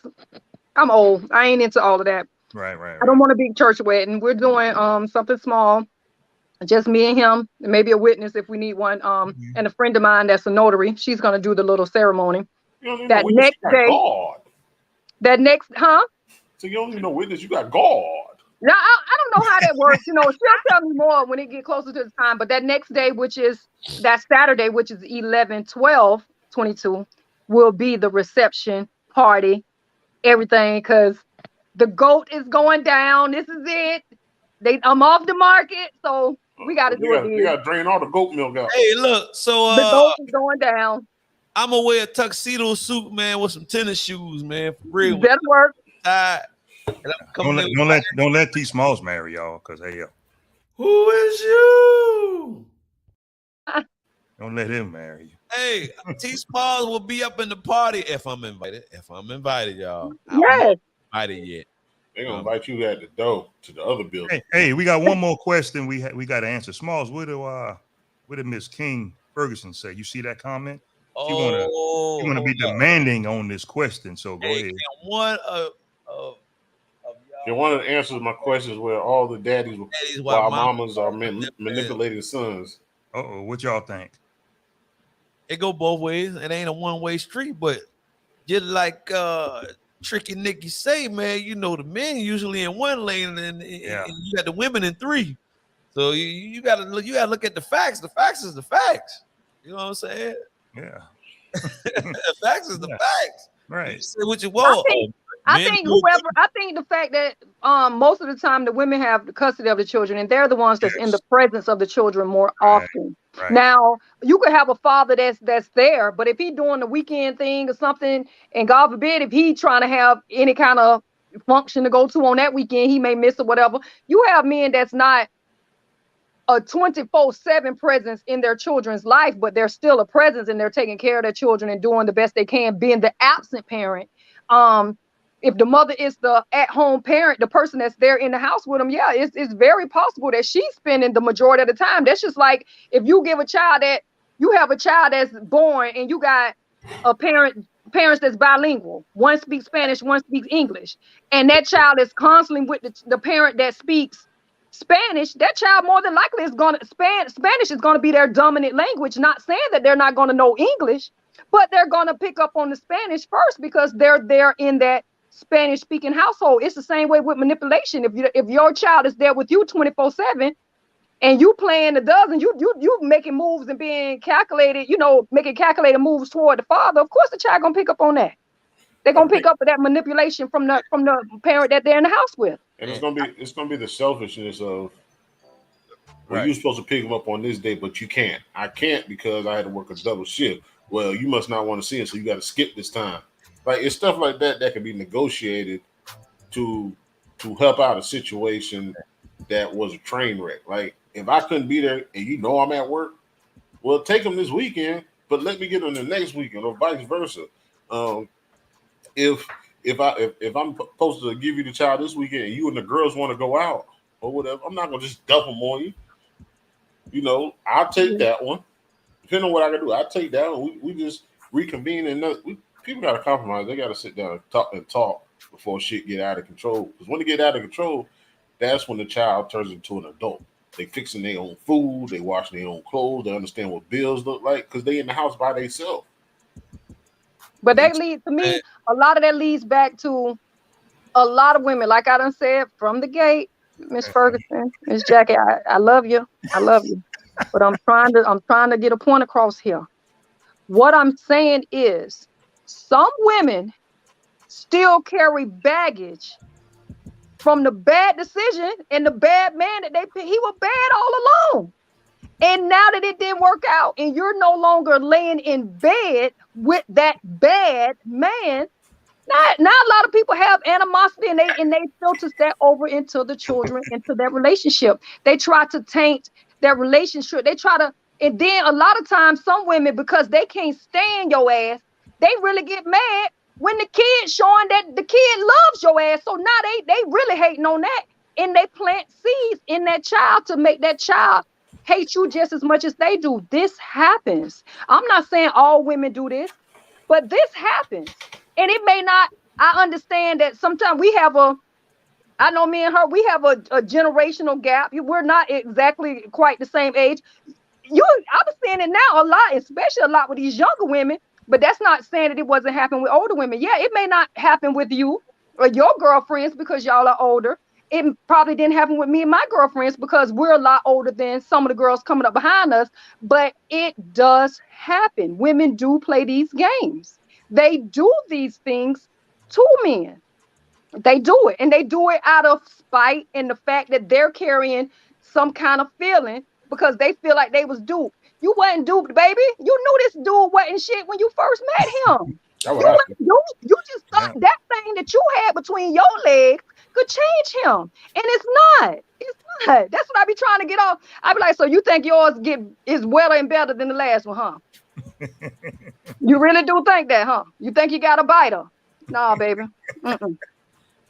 I'm old. I ain't into all of that. Right. I don't want a big church wedding. We're doing something small, just me and him, and maybe a witness if we need one. And a friend of mine that's a notary. She's gonna do the little ceremony. That next day. God. That next, huh? So you don't even know witness. You got God. No, I don't know how that works. You know, she'll tell me more when it get closer to the time. But that next day, which is that Saturday, which is 11/12/22, will be the reception party, everything, because the GOAT is going down. This is it. I'm off the market, so we got to do it. You got to drain all the goat milk out. Hey, look. So the GOAT is going down. I'm gonna wear a tuxedo suit, man, with some tennis shoes, man. For real. That'll work. Don't let T Smalls marry y'all, because hey, Who is you? don't let him marry you. Hey, T Smalls will be up in the party if I'm invited. Y'all. Yes. I'm not invited yet. They're gonna invite you at the door to the other building. Hey, we got one more question. We got to answer. Smalls, what did Miss King Ferguson say? You see that comment? She want to be demanding on this question. So go ahead. One of one of the answers to my questions where all the daddies while mamas are manipulating sons. What y'all think? It go both ways. It ain't a one-way street, but just like Tricky Nicky say, man, you know the men usually in one lane and you got the women in three. So you gotta look at the facts. The facts is the facts. You know what I'm saying? Yeah. The facts is the facts. Right. You say what you want. I think the fact that most of the time the women have the custody of the children and they're the ones that's in the presence of the children more often. Right. Now, you could have a father that's there, but if he doing the weekend thing or something, and God forbid if he trying to have any kind of function to go to on that weekend, he may miss or whatever. You have men that's not a 24/7 presence in their children's life, but they're still a presence and they're taking care of their children and doing the best they can, being the absent parent. If the mother is the at-home parent, the person that's there in the house with them, it's very possible that she's spending the majority of the time. That's just like if you give you have a child that's born and you got a parents that's bilingual. One speaks Spanish, one speaks English. And that child is constantly with the parent that speaks Spanish. That child more than likely is going to Spanish is going to be their dominant language. Not saying that they're not going to know English, but they're going to pick up on the Spanish first because they're there in that Spanish speaking household. It's the same way with manipulation. If your child is there with you 24/7 and you playing the dozen, you making moves and being calculated, making calculated moves toward the father, of course the child gonna pick up on that. They're gonna pick up that manipulation from the parent that they're in the house with. And it's gonna be the selfishness of you're supposed to pick them up on this day, but you can't. I can't because I had to work a double shift. Well, you must not want to see it, so you got to skip this time. Like it's stuff like that can be negotiated to help out a situation that was a train wreck. Like if I couldn't be there and I'm at work, well, take them this weekend, but let me get them the next weekend, or vice versa. If I'm supposed to give you the child this weekend and you and the girls want to go out or whatever, I'm not gonna just dump them on you. I'll take that one. Depending on what I can do, I'll take that one. We just reconvene and people got to compromise. They got to sit down and talk before shit get out of control. Because when they get out of control, that's when the child turns into an adult. They fixing their own food. They washing their own clothes. They understand what bills look like because they in the house by themselves. But that leads to me, a lot of that leads back to a lot of women. Like I done said from the gate, Miss Ferguson, Miss Jackie, I love you. I love you. But I'm trying to get a point across here. What I'm saying is some women still carry baggage from the bad decision and the bad man that they picked. He was bad all along. And now that it didn't work out and you're no longer laying in bed with that bad man, now a lot of people have animosity and they filters that over into the children, into their relationship. They try to taint their relationship. They try to, and then a lot of times some women, because they can't stand your ass, they really get mad when the kid showing that the kid loves your ass. So now they really hating on that. And they plant seeds in that child to make that child hate you just as much as they do. This happens. I'm not saying all women do this, but this happens. And it may not, I understand that sometimes I know me and her, we have a generational gap. We're not exactly quite the same age. I'm seeing it now a lot, especially a lot with these younger women, but that's not saying that it wasn't happening with older women. Yeah, it may not happen with you or your girlfriends because y'all are older. It probably didn't happen with me and my girlfriends because we're a lot older than some of the girls coming up behind us, but it does happen. Women do play these games. They do these things to men. They do it, and they do it out of spite and the fact that they're carrying some kind of feeling because they feel like they was duped. You wasn't duped, baby. You knew this dude wasn't shit when you first met him. You wasn't duped. You just thought that thing that you had between your legs could change him, and it's not. It's not. That's what I be trying to get off. I be like, so you think yours is wetter and better than the last one, huh? You really do think that, huh? You think you got a biter? Nah, baby.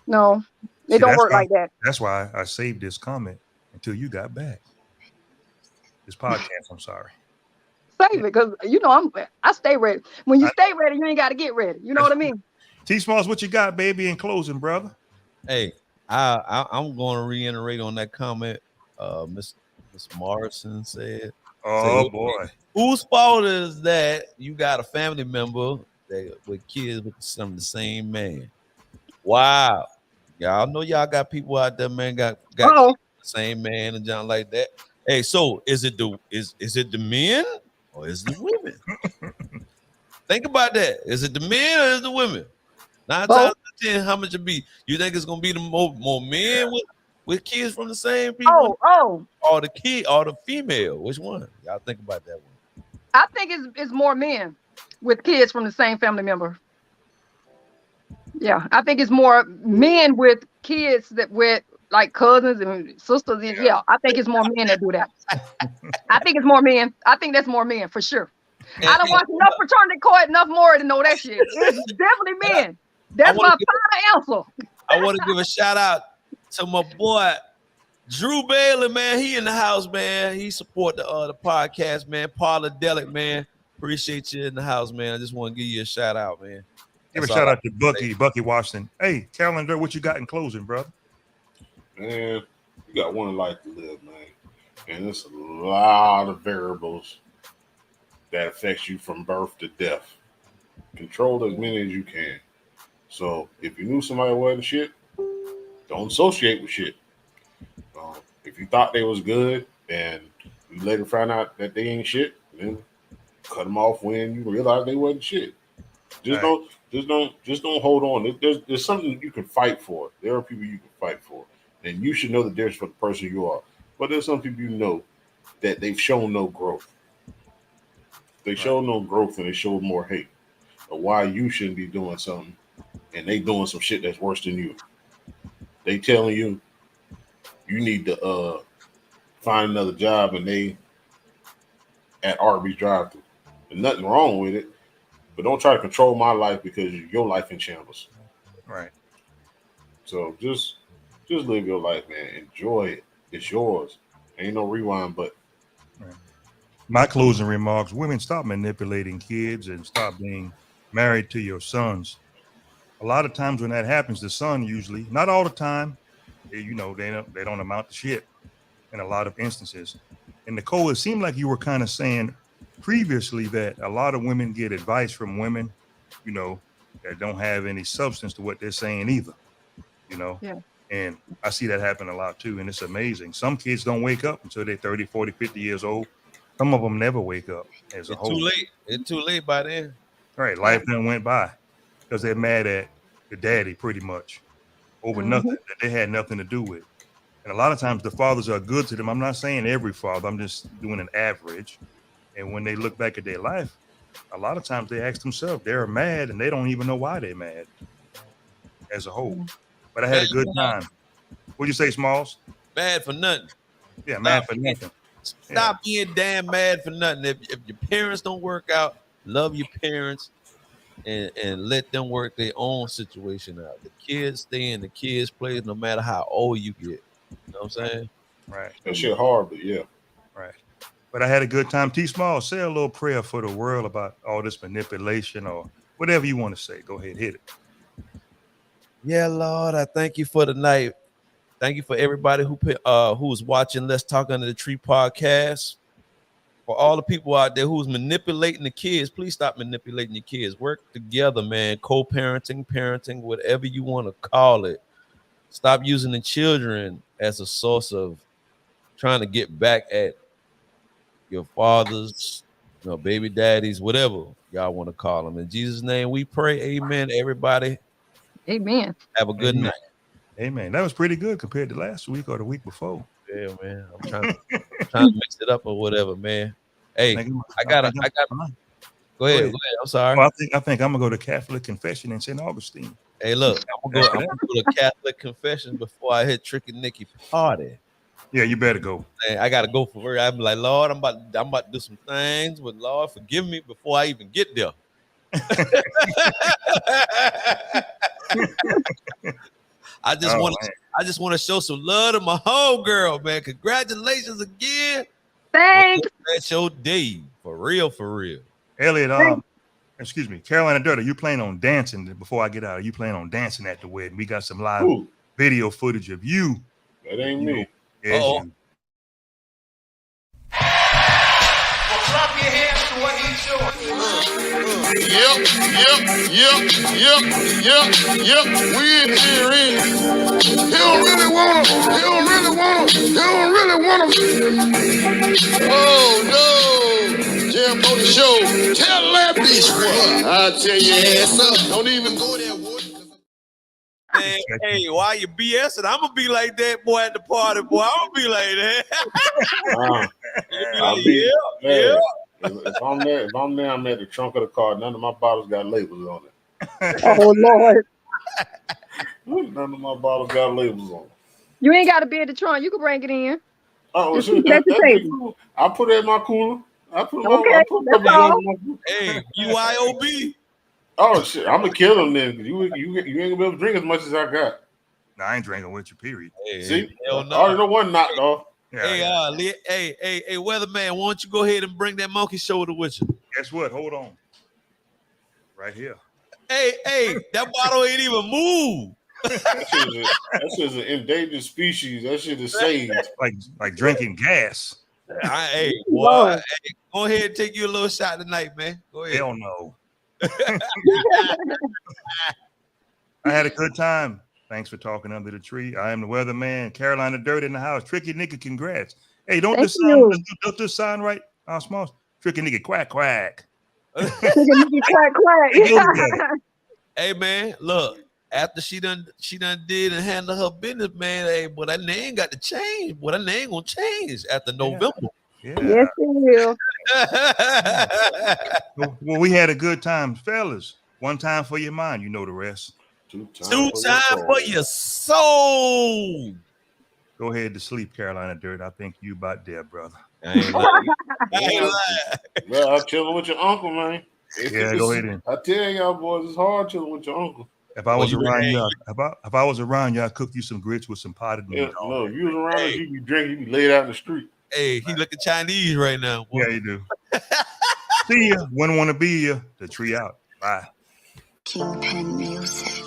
No, it don't work like that. That's why I saved this comment until you got back. This podcast, I'm sorry. Save it, because I stay ready. When you stay ready, you ain't got to get ready. You know what I mean? T Smalls, what you got, baby, in closing, brother? Hey, I'm going to reiterate on that comment. Miss Morrison said. Oh boy, whose fault is that you got a family member with kids with some of the same man? Wow, y'all know y'all got people out there, man, got the same man and John like that. Hey, so is it the men or is it the women? Think about that. Is it the men or is it the women? 9 times out of 10, how much it be? You think it's gonna be the more men with kids from the same people? Or the kid or the female? Which one? Y'all think about that one. I think it's more men with kids from the same family member. Yeah, I think it's more men with kids that with like cousins and sisters. And yeah, I think it's more men that do that. I think it's more men. I think that's more men for sure. I don't watch enough fraternity court enough more to know that shit. It's definitely men. That's my final answer. I want to give a shout out to my boy Drew Bailey, man. He in the house, man. He support the podcast, man. Parladelic, man. Appreciate you in the house, man. I just want to give you a shout out, man. Give a shout out to Bucky Washington. Hey, Calendar, what you got in closing, brother? Man, you got one life to live, man. And there's a lot of variables that affects you from birth to death. Control as many as you can. So if you knew somebody wasn't shit, don't associate with shit. If you thought they was good and you later find out that they ain't shit, then cut them off when you realize they wasn't shit. Just don't hold on. There's something you can fight for. There are people you can fight for, and you should know the difference for the person you are. But there's some people you know that they've shown no growth. They show no growth and they show more hate. Or why you shouldn't be doing something, and they doing some shit that's worse than you. They telling you need to find another job, and they at Arby's drive-thru. And nothing wrong with it. But don't try to control my life because your life in shambles. Right. So just live your life, man. Enjoy it. It's yours. Ain't no rewind button. Right. My closing remarks: women, stop manipulating kids and stop being married to your sons. A lot of times when that happens, the son usually, not all the time, they don't amount to shit in a lot of instances. And Nicole, it seemed like you were kind of saying previously that a lot of women get advice from women, that don't have any substance to what they're saying either, Yeah. And I see that happen a lot too. And it's amazing. Some kids don't wake up until they're 30, 40, 50 years old. Some of them never wake up as a whole. Too late. It's too late by then. Right. Life then went by because they're mad at the daddy pretty much over nothing that they had nothing to do with. And a lot of times the fathers are good to them. I'm not saying every father, I'm just doing an average. And when they look back at their life, a lot of times they ask themselves, they're mad and they don't even know why they're mad as a whole. But I had a good time. What'd you say, Smalls? Mad for nothing. Yeah, mad for nothing. Stop being damn mad for nothing. If your parents don't work out, love your parents and let them work their own situation out. The kids stay in the kids' place no matter how old you get. You know what I'm saying? Right. That shit hard, but yeah. Right. But I had a good time. T Small, say a little prayer for the world about all this manipulation or whatever you want to say. Go ahead, hit it. Yeah, Lord, I thank you for the night. Thank you for everybody who's watching Let's Talk Under the Tree podcast. For all the people out there who's manipulating the kids, please stop manipulating your kids. Work together, man. Co-parenting, parenting, whatever you want to call it. Stop using the children as a source of trying to get back at your fathers, baby daddies, whatever y'all want to call them. In Jesus' name we pray. Amen. Everybody. Amen. Have a good night. Amen. That was pretty good compared to last week or the week before. Yeah, man. I'm trying to mix it up or whatever, man. Hey, I got. Go ahead. I'm sorry. Well, I think I'm gonna go to Catholic confession in St. Augustine. Hey, look, I'm gonna go to Catholic confession before I hit Tricky Nicky party. Yeah, you better go. Man, I gotta go for it. I'm like, Lord, I'm about to do some things, but Lord, forgive me before I even get there. I just want to show some love to my home girl, man. Congratulations again. Thanks. That's your day. For real, for real. Elliot, excuse me, Carolina Dirt, are you planning on dancing before I get out? Are you planning on dancing at the wedding? We got some live video footage of you. That ain't me. You. Clap your hands to what he's doing. Yep. We in here. He don't really want Oh no. Jam on the show. Tell that bitch what. I tell you ass up. Don't even go there, boy. Hey, while you BSing, I'm gonna be like that boy at the party, boy. I'm gonna be like that. If I'm there, I'm at the trunk of the car. None of my bottles got labels on it. Oh Lord. None of my bottles got labels on it. You ain't got to be at the trunk. You can bring it in. Oh, shit. Cool. I put it in my cooler. I put it Hey, UIOB. Oh shit! I'm gonna kill him then. You ain't gonna be able to drink as much as I got. No, I ain't drinking with you. Period. Hey, see, I already know one knocked off. Yeah, hey, weatherman, why don't you go ahead and bring that monkey shoulder with you? Guess what? Hold on. Right here. Hey, that bottle ain't even moved. That shit's an endangered species. That shit is saved. Like drinking gas. Hey, boy, go ahead and take you a little shot tonight, man. Go ahead. Hell no. I had a good time. Thanks for talking under the tree. I am the weatherman. Carolina Dirt in the house. Tricky Nicky, congrats. Hey, don't this sound right? Small. Tricky Nicky, quack. Tricky Nicky, quack. Hey, man, look. After she done did and handle her business, man. Hey, but that name got to change. But that name gonna change after November. Yeah. Yes, it will. Well, we had a good time, fellas. One time for your mind, you know the rest. Two times for your soul. Go ahead to sleep, Carolina Dirt. I think you about there, brother. I ain't lying. Well, I'm chilling with your uncle, man. Yeah, go ahead. I tell y'all boys, it's hard chilling with your uncle. If I was around you, if I was around you, I'd cook you some grits with some potted meat. No, you was around us, you be drinking, you be laid out in the street. Hey, he looking Chinese right now. Boy. Yeah, you do. See ya. Wouldn't want to be ya. The tree out. Bye. Kingpin Music.